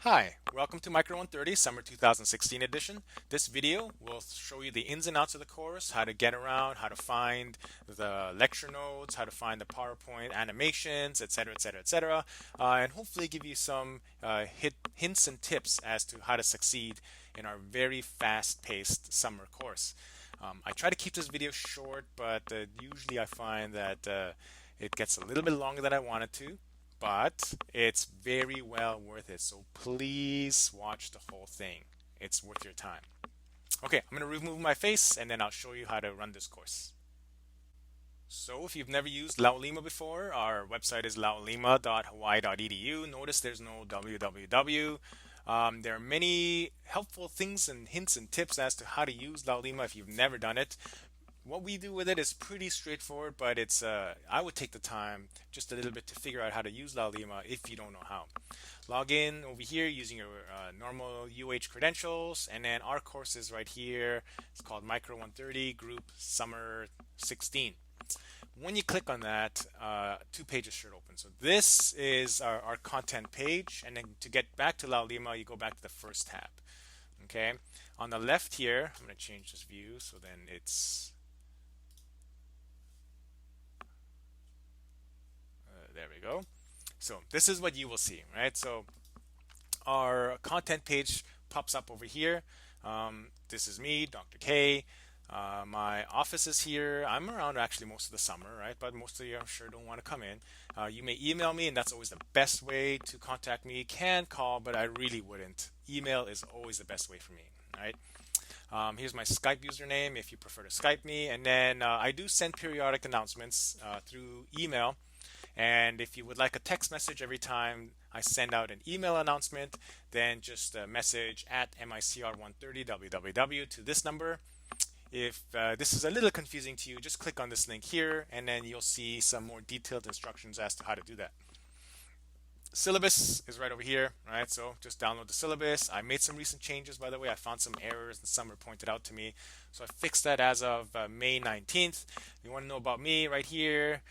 Hi, welcome to Micro 130 Summer 2016 edition. This video will show you the ins and outs of the course, how to get around, how to find the lecture notes, how to find the PowerPoint animations, etc., etc., etc., and hopefully give you some hints and tips as to how to succeed in our very fast-paced summer course. I try to keep this video short, but usually I find that it gets a little bit longer than I want it to, but it's very well worth it. So please watch the whole thing. It's worth your time. Okay, I'm going to remove my face and then I'll show you how to run this course. So if you've never used Laulima before, our website is laulima.hawaii.edu. Notice there's no www. There are many helpful things and hints and tips as to how to use Laulima if you've never done it. What we do with it is pretty straightforward, but it's I would take the time just a little bit to figure out how to use Laulima if you don't know how. Log in over here using your normal UH credentials, and then our course is right here. It's called Micro 130 Group Summer 16. When you click on that, two pages should open. So this is our content page, and then to get back to Laulima, you go back to the first tab. Okay, on the left here, I'm going to change this view so then it's there we go. So this is what you will see, right? So our content page pops up over here. This is me, Dr. K. My office is here. I'm around actually most of the summer, right? But most of you, I'm sure, don't want to come in. You may email me, and that's always the best way to contact me. You can call, but I really wouldn't. Email is always the best way for me, right? Here's my Skype username if you prefer to Skype me. And then I do send periodic announcements through email. And if you would like a text message every time I send out an email announcement, then just message at MICR130 www to this number. If this is a little confusing to you, just click on this link here and then you'll see some more detailed instructions as to how to do that. Syllabus is right over here, right? So just download the syllabus. I made some recent changes, by the way. I found some errors and some were pointed out to me. So I fixed that as of May 19th. You want to know about me right here.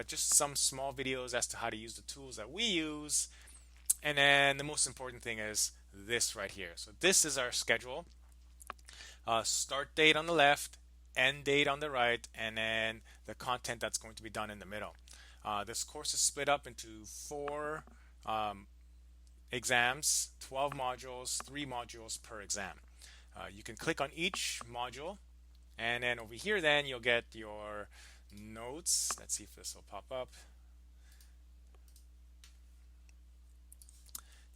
Just some small videos as to how to use the tools that we use. And then the most important thing is this right here. So this is our schedule. Start date on the left, end date on the right, and then the content that's going to be done in the middle. This course is split up into four exams, 12 modules, 3 modules per exam. You can click on each module, and then over here then you'll get your notes. Let's see if this will pop up.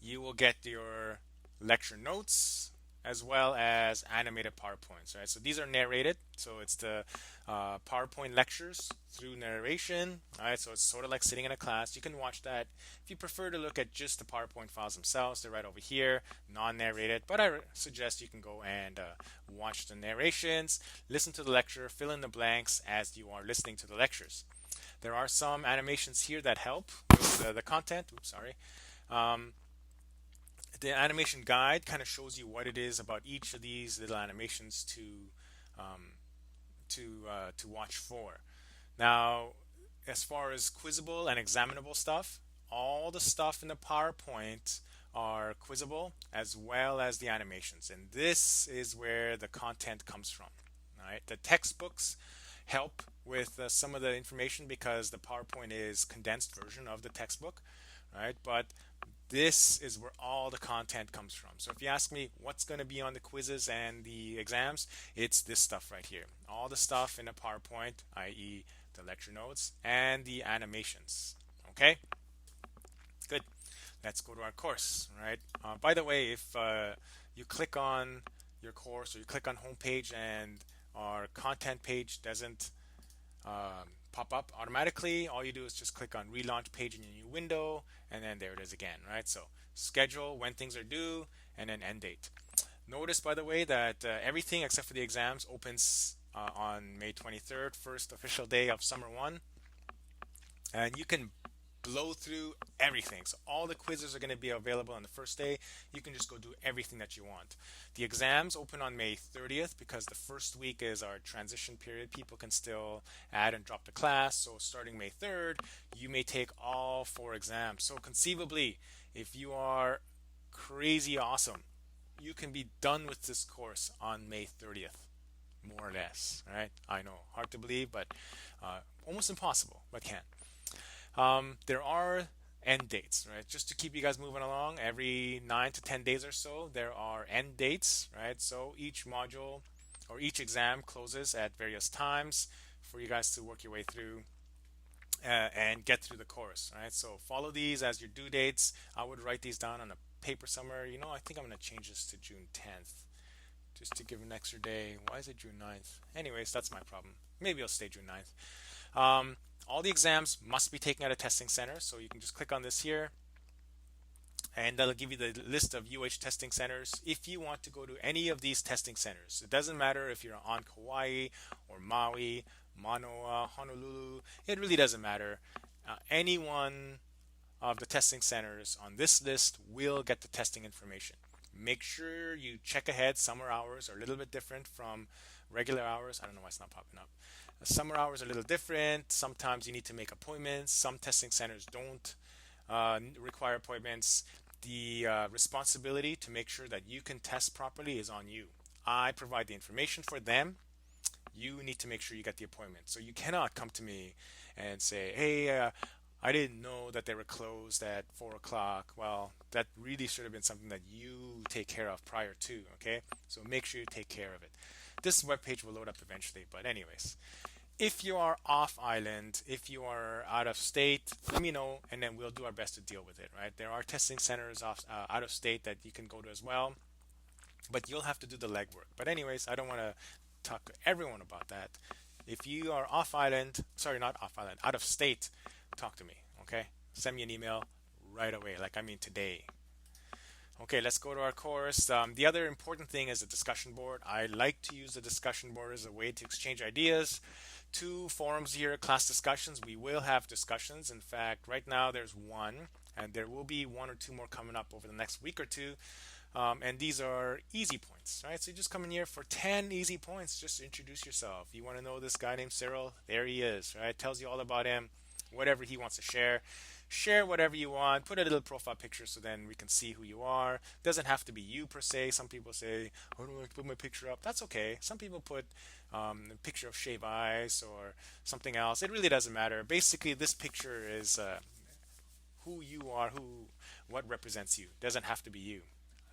You will get your lecture notes as well as animated PowerPoints, right? So these are narrated. So it's the PowerPoint lectures through narration, right? So it's sort of like sitting in a class. You can watch that. If you prefer to look at just the PowerPoint files themselves, they're right over here, non-narrated. But I suggest you can go and watch the narrations, listen to the lecture, fill in the blanks as you are listening to the lectures. There are some animations here that help with the content. Oops, sorry. The animation guide kind of shows you what it is about each of these little animations um, to watch for. Now, as far as quizzable and examinable stuff, all the stuff in the PowerPoint are quizzable as well as the animations, and this is where the content comes from. Right? The textbooks help with some of the information because the PowerPoint is condensed version of the textbook, right? But this is where all the content comes from. So if you ask me what's going to be on the quizzes and the exams, it's this stuff right here. All the stuff in the PowerPoint, i.e. the lecture notes and the animations. Okay? Good. Let's go to our course, right? By the way, if you click on your course or you click on homepage and our content page doesn't pop up automatically, all you do is just click on relaunch page in your new window and then there it is again, right? So schedule when things are due and then end date. Notice, by the way, that everything except for the exams opens on May 23rd, first official day of summer 1, and you can blow through everything. So all the quizzes are going to be available on the first day. You can just go do everything that you want. The exams open on May 30th because the first week is our transition period. People can still add and drop the class. So starting May 3rd, you may take all 4 exams. So conceivably, if you are crazy awesome. You can be done with this course on May 30th, more or less, right? I know, hard to believe, but almost impossible, but can. There are end dates, right? Just to keep you guys moving along, every 9 to 10 days or so, there are end dates, right? So each module or each exam closes at various times for you guys to work your way through and get through the course, right? So follow these as your due dates. I would write these down on a paper somewhere. You know, I think I'm going to change this to June 10th just to give an extra day. Why is it June 9th? Anyways, that's my problem. Maybe I'll stay June 9th. All the exams must be taken at a testing center, so you can just click on this here, and that'll give you the list of UH testing centers. If you want to go to any of these testing centers, it doesn't matter if you're on Kauai or Maui, Manoa, Honolulu, it really doesn't matter. Any one of the testing centers on this list will get the testing information. Make sure you check ahead. Summer hours are a little bit different from regular hours. I don't know why it's not popping up. Summer hours are a little different. Sometimes you need to make appointments. Some testing centers don't require appointments. The responsibility to make sure that you can test properly is on you. I provide the information for them. You need to make sure you get the appointment. So you cannot come to me and say, hey, I didn't know that they were closed at 4 o'clock. Well, that really should have been something that you take care of prior to, okay? So make sure you take care of it. This webpage will load up eventually, but anyways. If you are off island, if you are out of state, let me know, and then we'll do our best to deal with it, right? There are testing centers out of state that you can go to as well, but you'll have to do the legwork. But anyways, I don't want to talk to everyone about that. If you are off island, sorry, not off island, out of state, talk to me, okay? Send me an email right away, like I mean today. Okay, let's go to our course. The other important thing is the discussion board. I like to use the discussion board as a way to exchange ideas. Two forums here, class discussions. We will have discussions. In fact, right now there's one, and there will be one or two more coming up over the next week or two. And these are easy points, right? So you just come in here for 10 easy points. Just introduce yourself. You want to know this guy named Cyril? There he is, right? Tells you all about him, whatever he wants to share. Share whatever you want. Put a little profile picture so then we can see who you are. Doesn't have to be you per se. Some people say, I don't like to put my picture up. That's okay. Some people put a picture of shave ice or something else. It really doesn't matter. Basically, this picture is who you are, what represents you. Doesn't have to be you.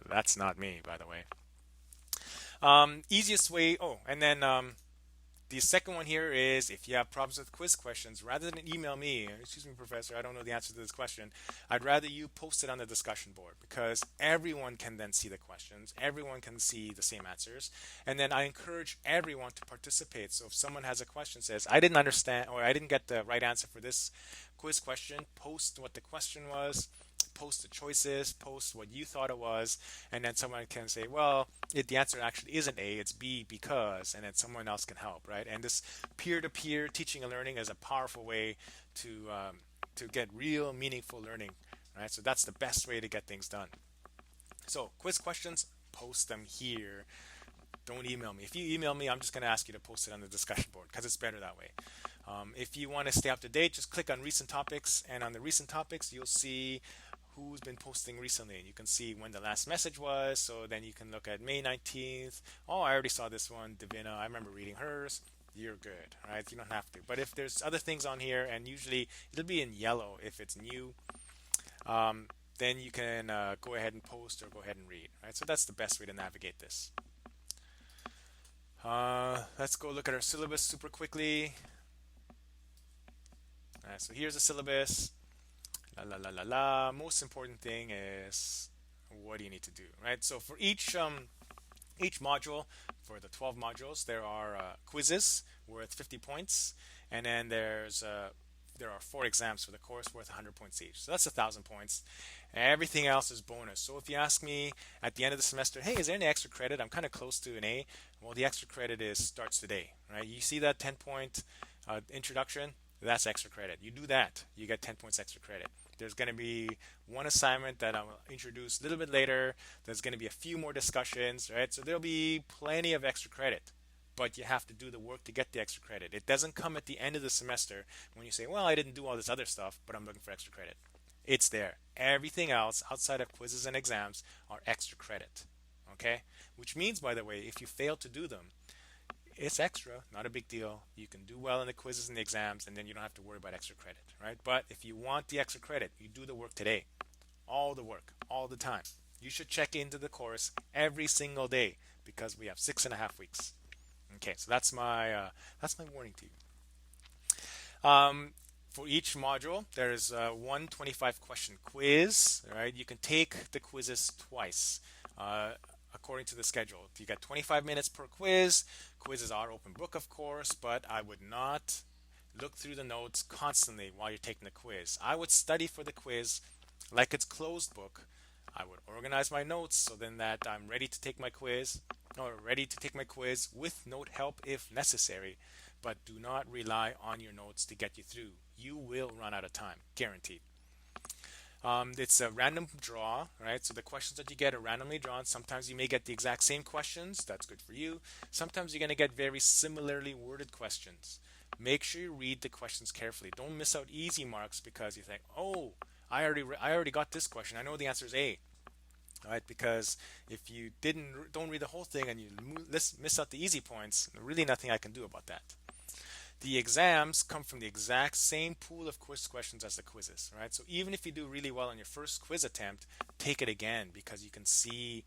That's not me, by the way. Easiest way. Oh, and then the second one here is if you have problems with quiz questions, rather than email me, excuse me, professor, I don't know the answer to this question, I'd rather you post it on the discussion board because everyone can then see the questions, everyone can see the same answers, and then I encourage everyone to participate. So if someone has a question, says, I didn't understand or I didn't get the right answer for this quiz question, post what the question was, post the choices, post what you thought it was, and then someone can say, well, the answer actually isn't A, it's B because, and then someone else can help, right? And this peer-to-peer teaching and learning is a powerful way to get real meaningful learning, right? So that's the best way to get things done. So quiz questions, post them here. Don't email me. If you email me, I'm just going to ask you to post it on the discussion board because it's better that way. If you want to stay up to date, just click on recent topics, and on the recent topics, you'll see who's been posting recently. And you can see when the last message was, so then you can look at May 19th. Oh, I already saw this one, Davina. I remember reading hers. You're good, right? You don't have to. But if there's other things on here, and usually it'll be in yellow if it's new, then you can go ahead and post or go ahead and read, right? So that's the best way to navigate this. Let's go look at our syllabus super quickly. So here's the syllabus. La la la la la. Most important thing is what do you need to do, right? So for each module, for the 12 modules, there are quizzes worth 50 points, and then there are 4 exams for the course worth 100 points each. So that's 1,000 points. Everything else is bonus. So if you ask me at the end of the semester, hey, is there any extra credit? I'm kind of close to an A. Well, the extra credit starts today, right? You see that 10-point introduction? That's extra credit. You do that, you get 10 points extra credit. There's going to be one assignment that I'll introduce a little bit later. There's going to be a few more discussions, right? So there'll be plenty of extra credit, but you have to do the work to get the extra credit. It doesn't come at the end of the semester when you say, well, I didn't do all this other stuff, but I'm looking for extra credit. It's there. Everything else outside of quizzes and exams are extra credit. Okay? Which means, by the way, if you fail to do them, it's extra, not a big deal. You can do well in the quizzes and the exams, and then you don't have to worry about extra credit, right? But if you want the extra credit, you do the work today. All the work, all the time. You should check into the course every single day because we have 6.5 weeks. Okay, so that's my warning to you. For each module, there's a 125 question quiz. Right, you can take the quizzes twice. According to the schedule, you get 25 minutes per quiz. Quizzes are open book, of course, but I would not look through the notes constantly while you're taking the quiz. I would study for the quiz like it's closed book. I would organize my notes so then that I'm ready to take my quiz or ready to take my quiz with note help if necessary. But do not rely on your notes to get you through. You will run out of time, guaranteed. It's a random draw, right? So the questions that you get are randomly drawn. Sometimes you may get the exact same questions. That's good for you. Sometimes you're going to get very similarly worded questions. Make sure you read the questions carefully. Don't miss out easy marks because you think, oh, I already got this question. I know the answer is A, right? Because if you don't read the whole thing and you miss out the easy points, really nothing I can do about that. The exams come from the exact same pool of quiz questions as the quizzes, right? So even if you do really well on your first quiz attempt, take it again because you can see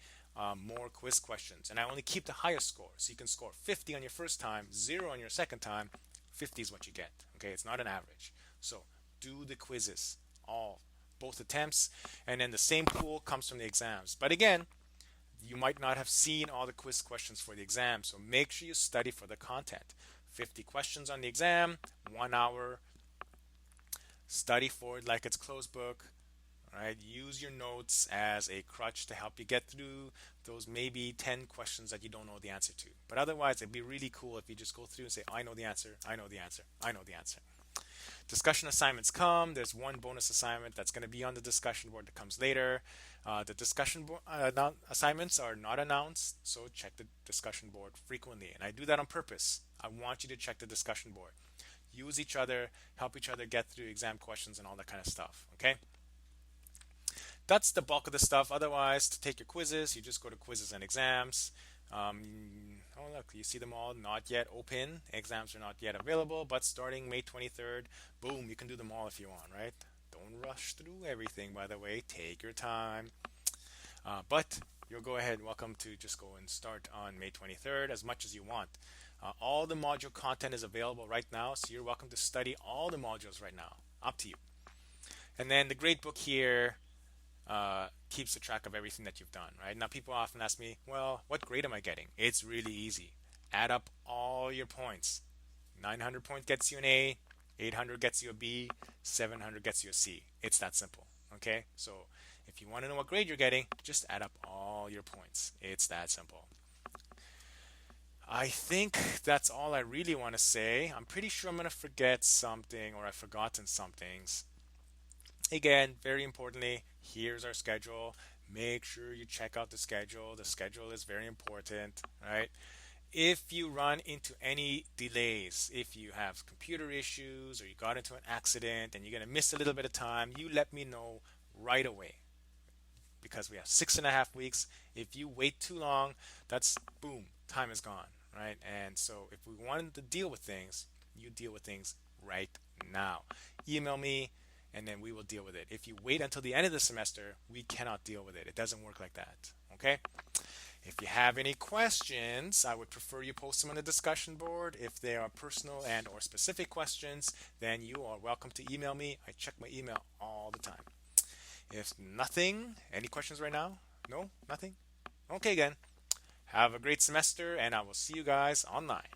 more quiz questions. And I only keep the highest score. So you can score 50 on your first time, 0 on your second time. 50 is what you get. Okay, it's not an average. So do the quizzes, all, both attempts, and then the same pool comes from the exams. But again, you might not have seen all the quiz questions for the exam, so make sure you study for the content. 50 questions on the exam, 1 hour, study for it like it's closed book, right? Use your notes as a crutch to help you get through those maybe 10 questions that you don't know the answer to. But otherwise, it'd be really cool if you just go through and say, I know the answer, I know the answer, I know the answer. Discussion assignments come. There's one bonus assignment that's going to be on the discussion board that comes later. The assignments are not announced, so check the discussion board frequently. And I do that on purpose. I want you to check the discussion board. Use each other, help each other get through exam questions and all that kind of stuff. Okay? That's the bulk of the stuff. Otherwise, to take your quizzes, you just go to quizzes and exams. Um, oh, look, you see them all not yet open. Exams are not yet available, but starting May 23rd, boom, you can do them all if you want, right? Don't rush through everything, by the way. Take your time. But you'll go ahead, welcome to just go and start on May 23rd as much as you want. All the module content is available right now, so you're welcome to study all the modules right now. Up to you. And then the grade book here keeps a track of everything that you've done, right? Now, people often ask me, well, what grade am I getting? It's really easy. Add up all your points. 900 points gets you an A, 800 gets you a B, 700 gets you a C. It's that simple, okay? So if you want to know what grade you're getting, just add up all your points. It's that simple. I think that's all I really want to say. I'm pretty sure I'm going to forget something or I've forgotten some things. Again, very importantly, here's our schedule. Make sure you check out the schedule. The schedule is very important, right? If you run into any delays, if you have computer issues or you got into an accident and you're going to miss a little bit of time, you let me know right away because we have 6.5 weeks. If you wait too long, that's boom, time is gone, right? And so if we wanted to deal with things, you deal with things right now. Email me and then we will deal with it. If you wait until the end of the semester, we cannot deal with it. It doesn't work like that, okay? If you have any questions, I would prefer you post them on the discussion board. If they are personal and or specific questions, then you are welcome to email me. I check my email all the time. If nothing, any questions right now? No? Nothing? Okay, again. Have a great semester, and I will see you guys online.